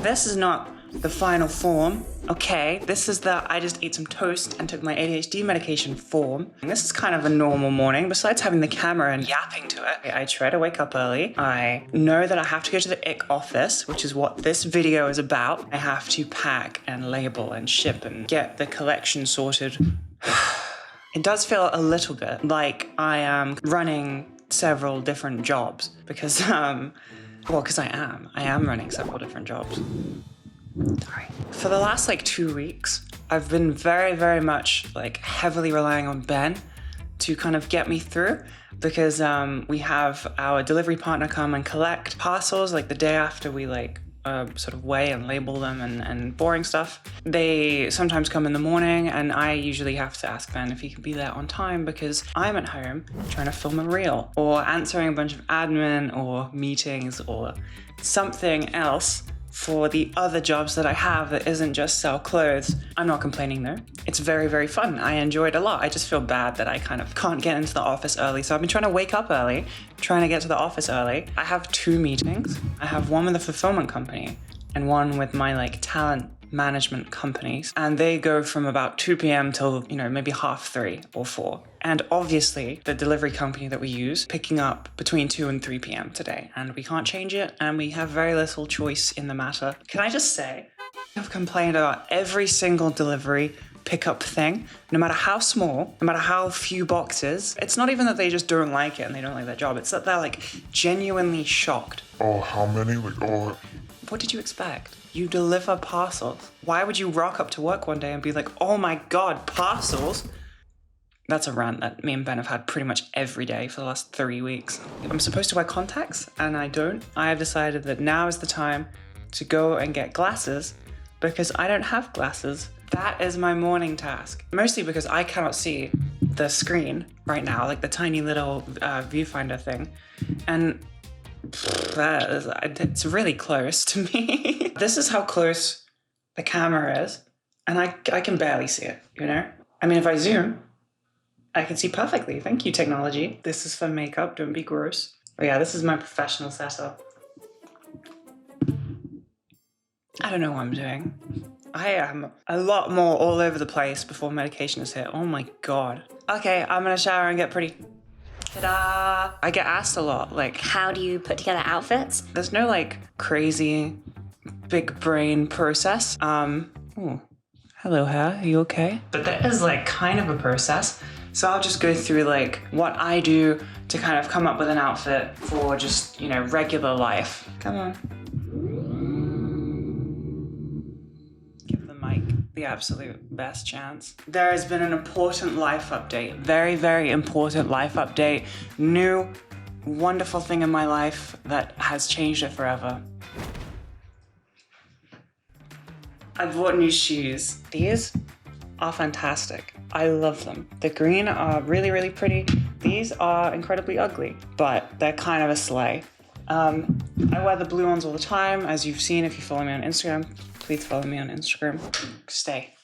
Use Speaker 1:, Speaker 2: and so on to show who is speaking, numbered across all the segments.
Speaker 1: this is not the final form. Okay, this is the I just ate some toast and took my ADHD medication form. And this is kind of a normal morning, besides having the camera and yapping to it. I try to wake up early. I know that I have to go to the ICKY office, which is what this video is about. I have to pack and label and ship and get the collection sorted. It does feel a little bit like I am running several different jobs because, because I am running several different jobs. Sorry. For the last 2 weeks, I've been very much heavily relying on Ben to kind of get me through because we have our delivery partner come and collect parcels the day after we sort of weigh and label them and boring stuff. They sometimes come in the morning and I usually have to ask Ben if he can be there on time because I'm at home trying to film a reel or answering a bunch of admin or meetings or something else for the other jobs that I have that isn't just sell clothes. I'm not complaining though. It's very fun. I enjoy it a lot. I just feel bad that I kind of can't get into the office early. So I've been trying to wake up early, trying to get to the office early. I have 2 meetings. I have one with a fulfillment company and one with my talent management companies. And they go from about 2 p.m. till, maybe 3:30 or 4. And obviously the delivery company that we use picking up between 2 and 3 p.m. today. And we can't change it. And we have very little choice in the matter. Can I just say, I've complained about every single delivery pickup thing, no matter how small, no matter how few boxes. It's not even that they just don't like it and they don't like their job. It's that they're genuinely shocked.
Speaker 2: Oh, how many?
Speaker 1: What did you expect? You deliver parcels. Why would you rock up to work one day and be like, oh my God, parcels? That's a rant that me and Ben have had pretty much every day for the last 3 weeks. I'm supposed to wear contacts and I don't. I have decided that now is the time to go and get glasses because I don't have glasses. That is my morning task. Mostly because I cannot see the screen right now, the tiny little viewfinder thing. And it's really close to me. This is how close the camera is. And I can barely see it, I mean, if I zoom, I can see perfectly. Thank you, technology. This is for makeup, don't be gross. But yeah, this is my professional setup. I don't know what I'm doing. I am a lot more all over the place before medication is hit. Oh my God. Okay, I'm gonna shower and get pretty. Ta-da! I get asked a lot,
Speaker 3: how do you put together outfits?
Speaker 1: There's no crazy big brain process. Oh, hello hair, are you okay? But there is kind of a process. So I'll just go through what I do to kind of come up with an outfit for just, regular life. Come on. Give the mic the absolute best chance. There has been an important life update. Very important life update. New, wonderful thing in my life that has changed it forever. I bought new shoes. These are fantastic. I love them. The green are really pretty. These are incredibly ugly, but they're kind of a sleigh. I wear the blue ones all the time, as you've seen if you follow me on Instagram. Please follow me on Instagram. Stay.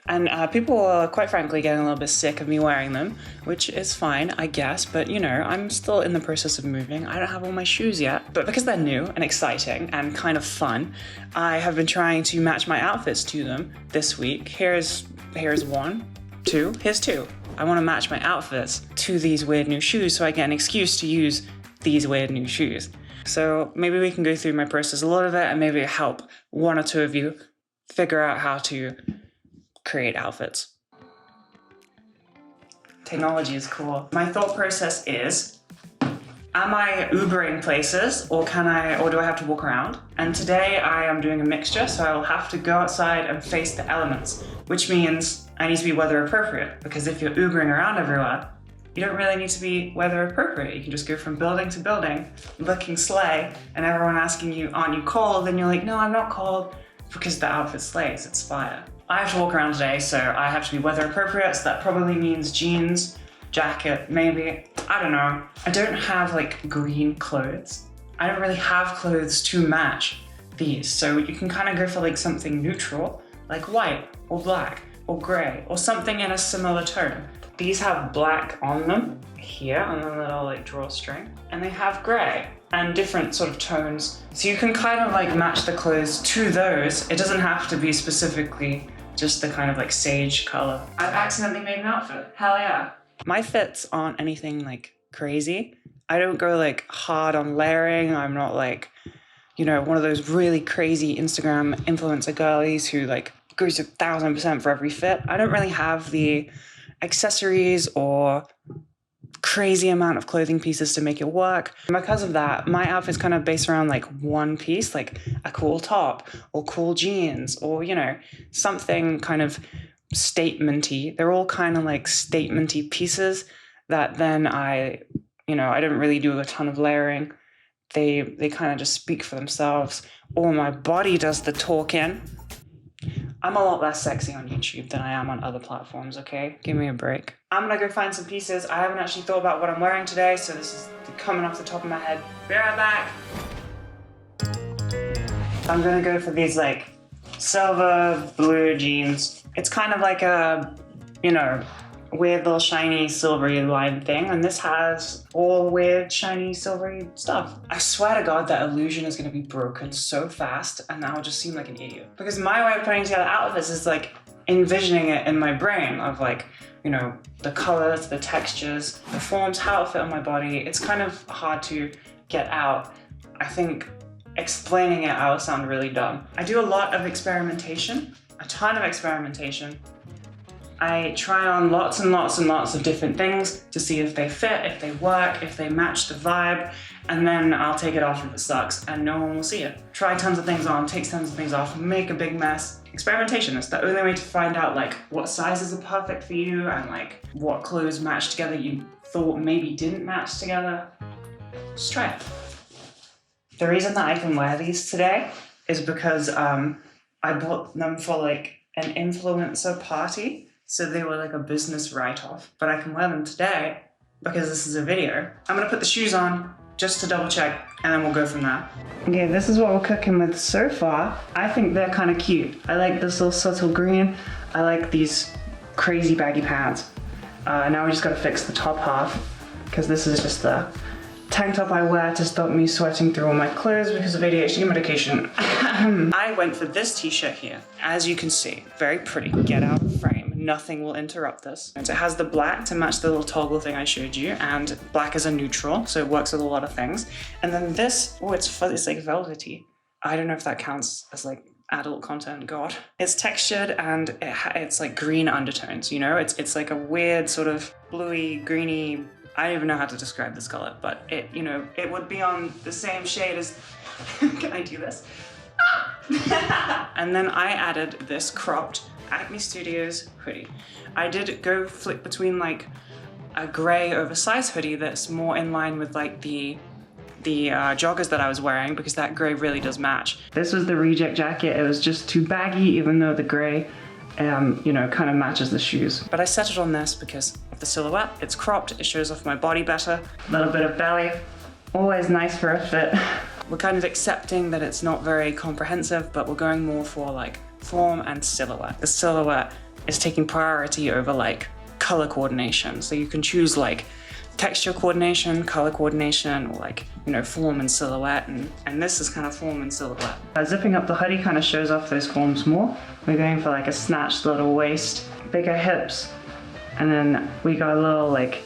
Speaker 1: And people are quite frankly getting a little bit sick of me wearing them, which is fine, I guess, but I'm still in the process of moving. I don't have all my shoes yet, but because they're new and exciting and kind of fun, I have been trying to match my outfits to them this week. Here's 1, 2, here's 2. I want to match my outfits to these weird new shoes so I get an excuse to use these weird new shoes. So maybe we can go through my process a lot of it and maybe help 1 or 2 of you figure out how to create outfits. Technology is cool. My thought process is, am I Ubering places or do I have to walk around? And today I am doing a mixture, so I will have to go outside and face the elements, which means I need to be weather appropriate, because if you're Ubering around everywhere, you don't really need to be weather appropriate. You can just go from building to building, looking slay, and everyone asking you, aren't you cold? And you're like, no, I'm not cold, because the outfit slays, it's fire. I have to walk around today, so I have to be weather appropriate, so that probably means jeans, jacket, maybe, I don't know. I don't have green clothes. I don't really have clothes to match these, so you can kind of go for something neutral, like white or black or gray or something in a similar tone. These have black on them here on the little like drawstring, and they have gray and different sort of tones. So you can kind of like match the clothes to those. It doesn't have to be specifically just the kind of like sage color. I've accidentally made an outfit. Hell yeah. My fits aren't anything like crazy. I don't go like hard on layering. I'm not like, you know, one of those really crazy Instagram influencer girlies who like goes to 1000% for every fit. I don't really have the accessories or crazy amount of clothing pieces to make it work. And because of that, my outfit's kind of based around like one piece, like a cool top or cool jeans or, you know, something kind of statement-y. They're all kind of like statement-y pieces that then I don't really do a ton of layering. They kind of just speak for themselves, or my body does the talking. I'm a lot less sexy on YouTube than I am on other platforms, okay? Give me a break. I'm gonna go find some pieces. I haven't actually thought about what I'm wearing today, so this is coming off the top of my head. Be right back. I'm gonna go for these like silver blue jeans. It's kind of like a, you know, weird little shiny silvery line thing, and this has all weird shiny silvery stuff. I swear to God that illusion is going to be broken so fast, and I'll just seem like an idiot. Because my way of putting together outfits is like envisioning it in my brain of like, you know, the colors, the textures, the forms, how it fit on my body. It's kind of hard to get out. I think explaining it, I will sound really dumb. I do a lot of experimentation, a ton of experimentation. I try on lots and lots and lots of different things to see if they fit, if they work, if they match the vibe, and then I'll take it off if it sucks and no one will see it. Try tons of things on, take tons of things off, make a big mess. Experimentation is the only way to find out like what sizes are perfect for you and like what clothes match together you thought maybe didn't match together. Just try it. The reason that I can wear these today is because I bought them for like an influencer party. So they were like a business write-off, but I can wear them today because this is a video. I'm gonna put the shoes on just to double check and then we'll go from there. Okay, this is what we're cooking with so far. I think they're kind of cute. I like this little subtle green. I like these crazy baggy pants. Now we just gotta fix the top half because this is just the tank top I wear to stop me sweating through all my clothes because of ADHD medication. I went for this t-shirt here. As you can see, very pretty, get out of frame. Nothing will interrupt this. It has the black to match the little toggle thing I showed you, and black is a neutral, so it works with a lot of things. And then this, oh, it's like velvety. I don't know if that counts as like adult content, God. It's textured and it's like green undertones, you know? It's like a weird sort of bluey, greeny, I don't even know how to describe this color, but it, you know, it would be on the same shade as, can I do this? And then I added this cropped Acme Studios hoodie. I did go flip between like a gray oversized hoodie that's more in line with like the joggers that I was wearing because that gray really does match. This was the reject jacket. It was just too baggy even though the gray you know, kind of matches the shoes. But I settled on this because of the silhouette. It's cropped, it shows off my body better. A little bit of belly, always nice for a fit. We're kind of accepting that it's not very comprehensive, but we're going more for like form and silhouette. The silhouette is taking priority over like color coordination. So you can choose like texture coordination, color coordination, or like, you know, form and silhouette, and this is kind of form and silhouette. Zipping up the hoodie kind of shows off those forms more. We're going for like a snatched little waist, bigger hips, and then we got a little like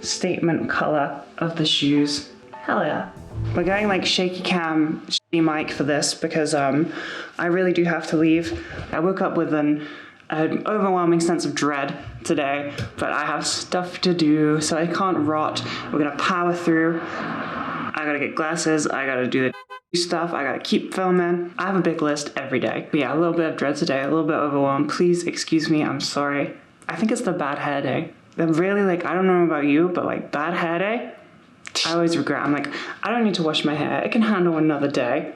Speaker 1: statement color of the shoes. Hell yeah. We're going like shaky cam, shitty mic for this because I really do have to leave. I woke up with an overwhelming sense of dread today, but I have stuff to do, so I can't rot. We're gonna power through. I gotta get glasses, I gotta do the stuff, I gotta keep filming. I have a big list every day. But yeah, a little bit of dread today, a little bit overwhelmed. Please excuse me, I'm sorry. I think it's the bad hair day. I'm really like, I don't know about you, but like bad hair day, I always regret. I'm like, I don't need to wash my hair. It can handle another day.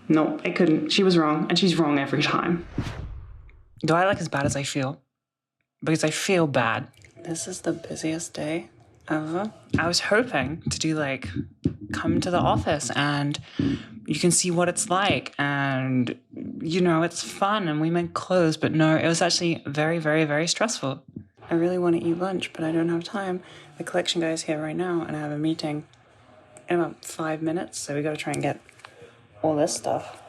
Speaker 1: No, it couldn't. She was wrong, and she's wrong every time. Do I look as bad as I feel? Because I feel bad. This is the busiest day ever. I was hoping to do like, come to the office and you can see what it's like and, you know, it's fun and we make clothes, but no, it was actually very, very, very stressful. I really want to eat lunch, but I don't have time. The collection guy is here right now and I have a meeting in about 5 minutes, so we got to try and get all this stuff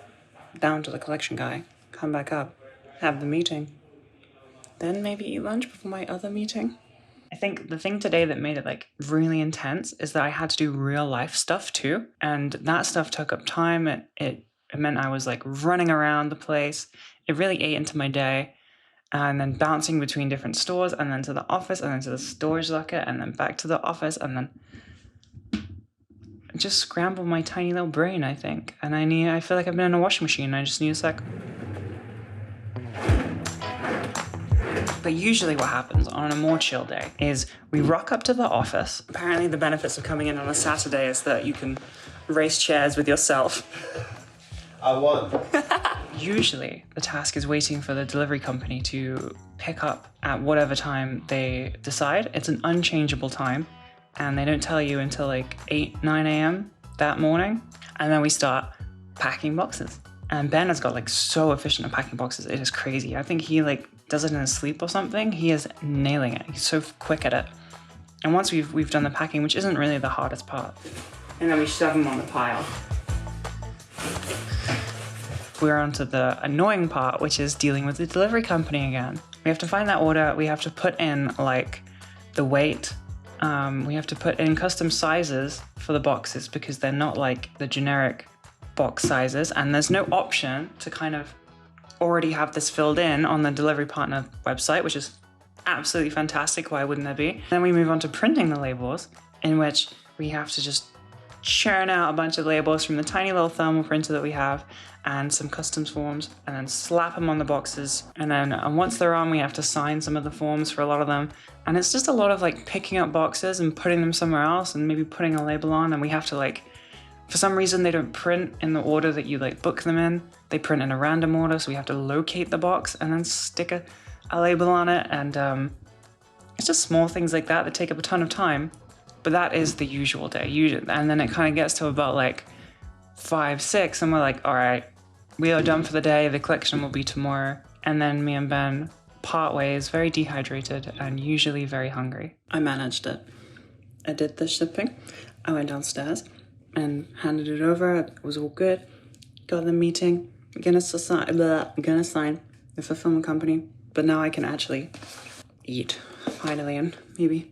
Speaker 1: down to the collection guy, come back up, have the meeting, then maybe eat lunch before my other meeting. I think the thing today that made it like really intense is that I had to do real life stuff too, and that stuff took up time. It meant I was like running around the place. It really ate into my day, and then bouncing between different stores, and then to the office, and then to the storage locker, and then back to the office, and then just scramble my tiny little brain, I think. And I feel like I've been in a washing machine. I just need a sec. But usually what happens on a more chill day is we rock up to the office. Apparently the benefits of coming in on a Saturday is that you can race chairs with yourself.
Speaker 2: I won.
Speaker 1: Usually the task is waiting for the delivery company to pick up at whatever time they decide. It's an unchangeable time, and they don't tell you until like 8, 9 a.m. that morning. And then we start packing boxes. And Ben has got like so efficient at packing boxes. It is crazy. I think he like does it in his sleep or something. He is nailing it. He's so quick at it. And once we've done the packing, which isn't really the hardest part, and then we shove them on the pile. We're on to the annoying part, which is dealing with the delivery company again. We have to find that order. We have to put in like the weight. We have to put in custom sizes for the boxes because they're not like the generic box sizes, and there's no option to kind of already have this filled in on the delivery partner website, which is absolutely fantastic. Why wouldn't there be? Then we move on to printing the labels, in which we have to just churn out a bunch of labels from the tiny little thermal printer that we have and some customs forms, and then slap them on the boxes. And then once they're on, we have to sign some of the forms for a lot of them. And it's just a lot of like picking up boxes and putting them somewhere else and maybe putting a label on. And we have to like, for some reason, they don't print in the order that you like book them in. They print in a random order, so we have to locate the box and then stick a label on it. And it's just small things like that that take up a ton of time. But that is the usual day. And then it kind of gets to about like 5, 6, and we're like, all right, we are done for the day. The collection will be tomorrow. And then me and Ben part ways, very dehydrated and usually very hungry. I managed it. I did the shipping. I went downstairs and handed it over. It was all good. Got the meeting. I'm gonna sign the fulfillment company. But now I can actually eat, finally, and maybe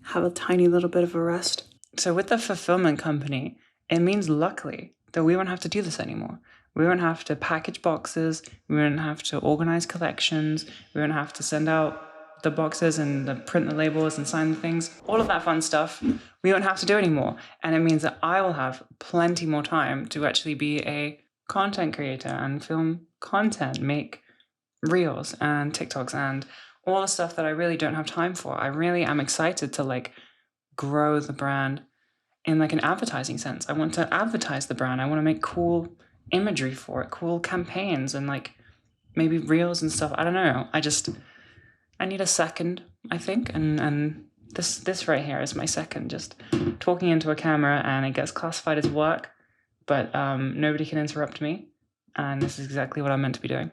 Speaker 1: have a tiny little bit of a rest. So with the fulfillment company, it means luckily that we won't have to do this anymore. We won't have to package boxes. We won't have to organize collections. We won't have to send out the boxes and print the labels and sign the things. All of that fun stuff, we won't have to do anymore. And it means that I will have plenty more time to actually be a content creator and film content, make reels and TikToks and all the stuff that I really don't have time for. I really am excited to like grow the brand in like an advertising sense. I want to advertise the brand. I want to make cool imagery for it, cool campaigns, and like maybe reels and stuff. I don't know. I need a second, I think. And this right here is my second, just talking into a camera, and it gets classified as work, but nobody can interrupt me. And this is exactly what I'm meant to be doing.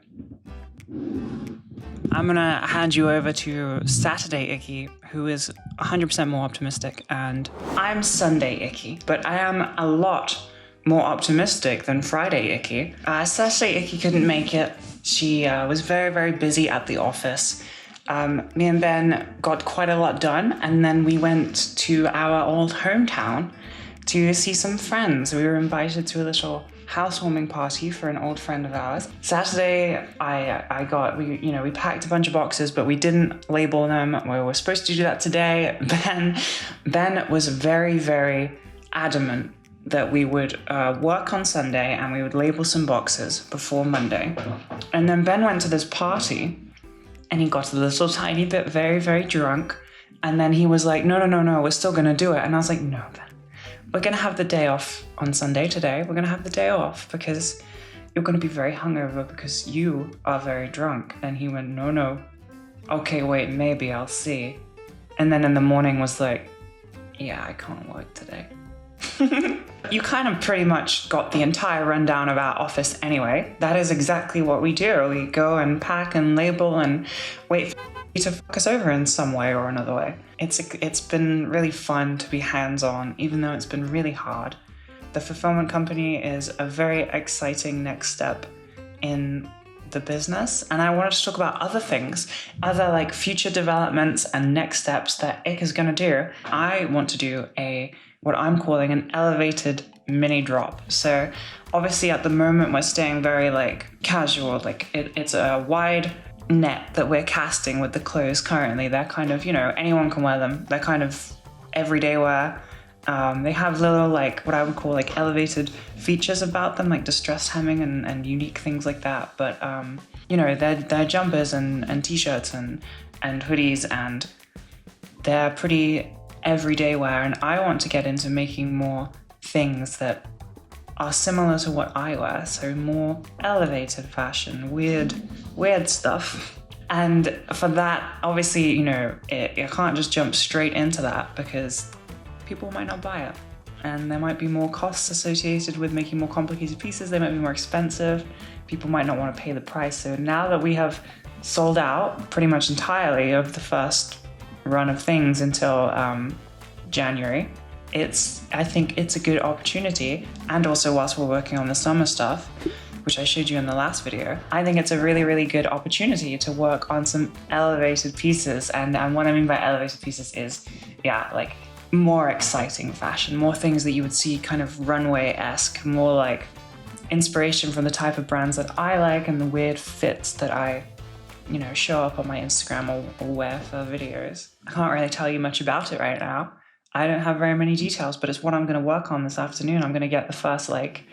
Speaker 1: I'm gonna hand you over to Saturday ICKY, who is 100% more optimistic, and I'm Sunday ICKY, but I am a lot more optimistic than Friday ICKY. Saturday ICKY couldn't make it. She was very, very busy at the office. Me and Ben got quite a lot done, and then we went to our old hometown to see some friends. We were invited to a little housewarming party for an old friend of ours. Saturday, we packed a bunch of boxes, but we didn't label them. We were supposed to do that today. Ben was very, very adamant that we would work on Sunday and we would label some boxes before Monday. And then Ben went to this party and he got a little tiny bit very, very drunk. And then he was like, no, we're still gonna do it. And I was like, no, Ben. We're going to have the day off on Sunday today. We're going to have the day off because you're going to be very hungover because you are very drunk. And he went, no. Okay, wait, maybe I'll see. And then in the morning was like, yeah, I can't work today. You kind of pretty much got the entire rundown of our office anyway. That is exactly what we do. We go and pack and label and wait for you to fuck us over in some way or another way. It's been really fun to be hands-on, even though it's been really hard. The fulfillment company is a very exciting next step in the business, and I wanted to talk about other things, other like future developments and next steps that ICKY is going to do. I want to do what I'm calling an elevated mini drop. So obviously at the moment we're staying very like casual, like it's a wide net that we're casting with the clothes currently. They're kind of, anyone can wear them. They're kind of everyday wear. They have little like what I would call like elevated features about them, like distressed hemming and unique things like that. But they're jumpers and t-shirts and hoodies, and they're pretty everyday wear. And I want to get into making more things that are similar to what I wear, so more elevated fashion, weird stuff. And for that, obviously, you can't just jump straight into that because people might not buy it. And there might be more costs associated with making more complicated pieces. They might be more expensive. People might not want to pay the price. So now that we have sold out pretty much entirely of the first run of things until January, I think it's a good opportunity. And also whilst we're working on the summer stuff, which I showed you in the last video, I think it's a really, really good opportunity to work on some elevated pieces. And what I mean by elevated pieces is, like more exciting fashion, more things that you would see kind of runway-esque, more like inspiration from the type of brands that I like and the weird fits that I, show up on my Instagram or wear for videos. I can't really tell you much about it right now. I don't have very many details, but it's what I'm going to work on this afternoon. I'm going to get the first like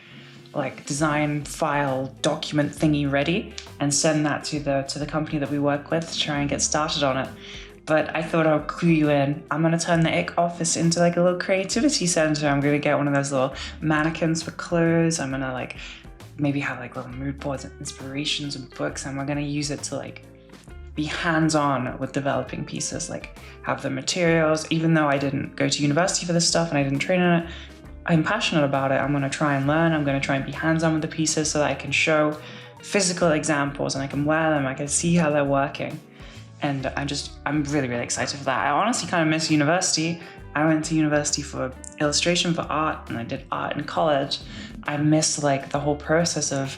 Speaker 1: design file document thingy ready and send that to the company that we work with to try and get started on it. But I thought I'll clue you in. I'm going to turn the ICKY office into like a little creativity center. I'm going to get one of those little mannequins for clothes. I'm going to maybe have like little mood boards and inspirations and books, and we're going to use it to like be hands-on with developing pieces, like have the materials. Even though I didn't go to university for this stuff and I didn't train in it, I'm passionate about it. I'm going to try and learn. I'm going to try and be hands-on with the pieces so that I can show physical examples and I can wear them. I can see how they're working. And I'm really, really excited for that. I honestly kind of miss university. I went to university for illustration for art, and I did art in college. I miss like the whole process of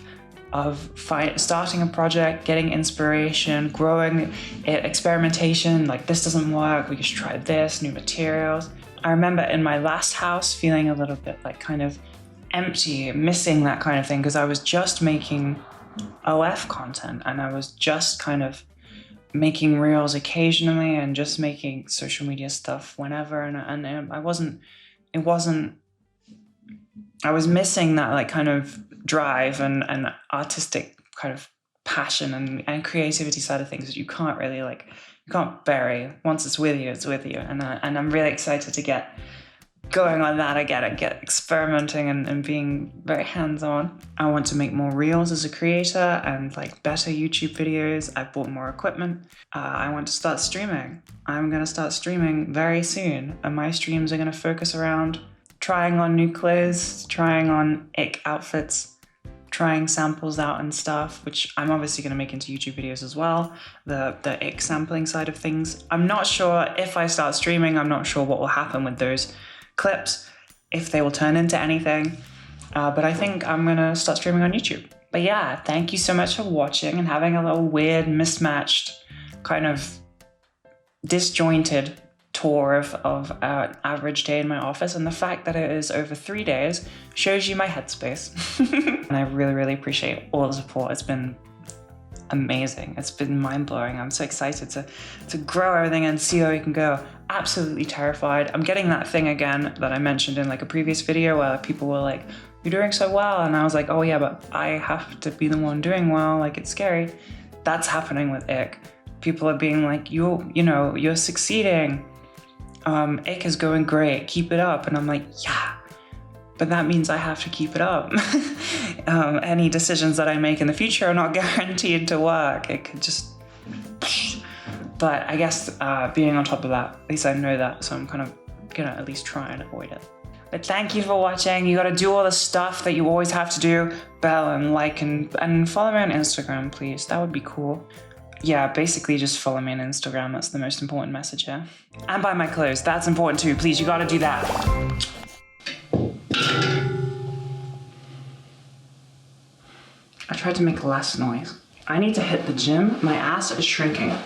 Speaker 1: starting a project, getting inspiration, growing it, experimentation, like this doesn't work, we should try this, new materials. I remember in my last house feeling a little bit like kind of empty, missing that kind of thing, because I was just making OF content and I was just kind of making reels occasionally and just making social media stuff whenever, and I was missing that like kind of drive and artistic kind of passion and creativity side of things that you can't really you can't bury. Once it's with you, and I'm really excited to get going on that again and get experimenting and being very hands-on. I want to make more reels as a creator and like better YouTube videos. I bought more equipment. I want to start streaming. I'm going to start streaming very soon, and my streams are going to focus around trying on new clothes, trying on ICKY outfits, trying samples out and stuff, which I'm obviously going to make into YouTube videos as well, the ICKY sampling side of things. I'm not sure if I start streaming, I'm not sure what will happen with those clips, if they will turn into anything, but I think I'm gonna start streaming on YouTube. But yeah, thank you so much for watching and having a little weird, mismatched, kind of disjointed tour of an average day in my office, and the fact that it is over 3 days shows you my headspace. And I really, really appreciate all the support. It's been amazing. It's been mind-blowing. I'm so excited to grow everything and see where we can go. Absolutely terrified. I'm getting that thing again that I mentioned in like a previous video where people were like, "You're doing so well," and I was like, "Oh yeah, but I have to be the one doing well, like it's scary." That's happening with ICKY. People are being like, you're succeeding. ICKY is going great, keep it up. And I'm like, yeah, but that means I have to keep it up. Any decisions that I make in the future are not guaranteed to work. It could just, but I guess being on top of that, at least I know that, so I'm kind of gonna at least try and avoid it. But thank you for watching. You gotta do all the stuff that you always have to do. Bell and like and follow me on Instagram, please. That would be cool. Yeah, basically just follow me on Instagram. That's the most important message here. And buy my clothes. That's important too. Please, you gotta do that. I tried to make less noise. I need to hit the gym. My ass is shrinking.